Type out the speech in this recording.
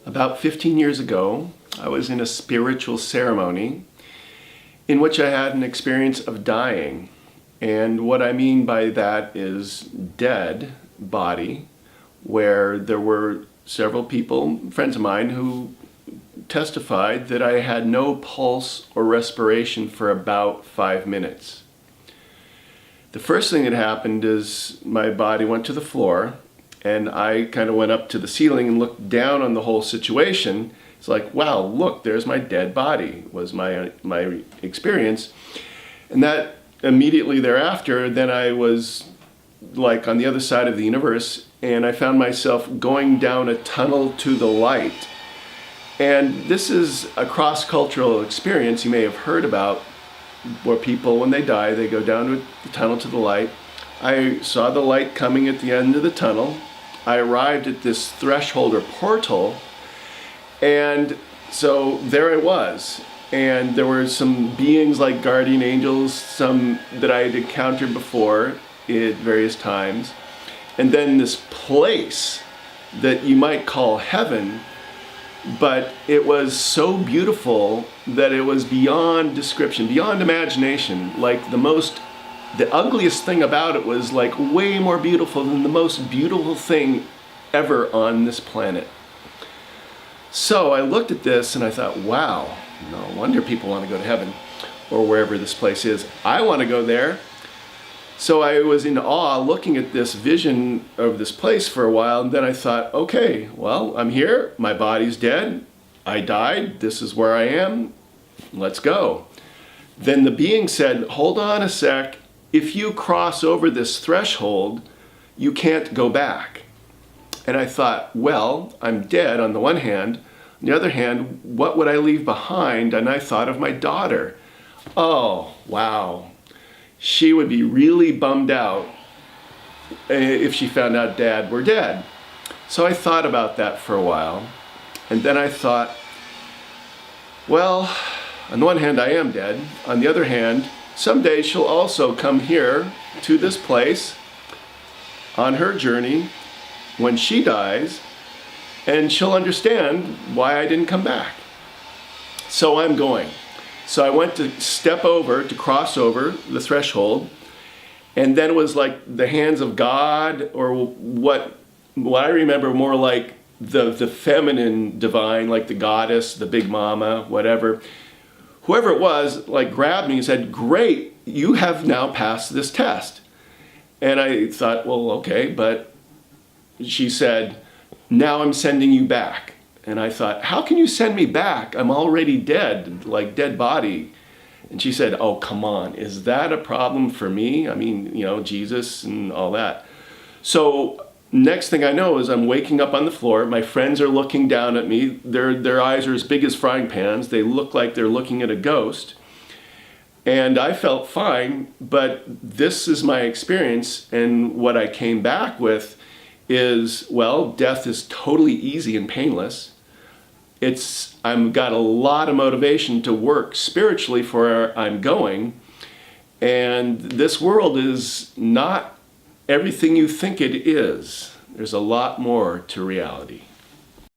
About 15 years ago, I was in a spiritual ceremony in which I had an experience of dying. And what I mean by that is dead body, where there were several people, friends of mine, who testified that I had no pulse or respiration for about 5 minutes. The first thing that happened is my body went to the floor, and I kind of went up to the ceiling and looked down on the whole situation. It's like, wow, look, there's my dead body, was my experience. And that immediately thereafter, then I was like on the other side of the universe, and I found myself going down a tunnel to the light. And this is a cross-cultural experience you may have heard about, where people, when they die, they go down to the tunnel to the light. I saw the light coming at the end of the tunnel. I arrived at this threshold or portal, and so there I was. And there were some beings like guardian angels, some that I had encountered before at various times. And then this place that you might call heaven, but it was so beautiful that it was beyond description, beyond imagination. Like the ugliest thing about it was like way more beautiful than the most beautiful thing ever on this planet. So I looked at this and I thought, wow, no wonder people want to go to heaven or wherever this place is. I want to go there. So I was in awe looking at this vision of this place for a while, and then I thought, okay, well, I'm here, my body's dead, I died, this is where I am, let's go. Then the being said, hold on a sec, if you cross over this threshold, you can't go back. And I thought, well, I'm dead on the one hand, on the other hand, what would I leave behind? And I thought of my daughter. Oh, wow. She would be really bummed out if she found out Dad were dead. So I thought about that for a while, and then I thought, well, on the one hand I am dead, on the other hand, someday she'll also come here to this place on her journey when she dies, and she'll understand why I didn't come back. So I'm going. So I went to cross over the threshold, and then it was like the hands of God, or what I remember more like the feminine divine, like the goddess, the big mama, whatever. Whoever it was, like grabbed me and said, great, you have now passed this test. And I thought, well, okay, but she said, now I'm sending you back. And I thought, how can you send me back? I'm already dead, like dead body. And she said, oh, come on, is that a problem for me? I mean, Jesus and all that. So next thing I know is I'm waking up on the floor. My friends are looking down at me. Their eyes are as big as frying pans. They look like they're looking at a ghost. And I felt fine, but this is my experience. And what I came back with is, well, death is totally easy and painless. I've got a lot of motivation to work spiritually for where I'm going, and this world is not everything you think it is. There's a lot more to reality.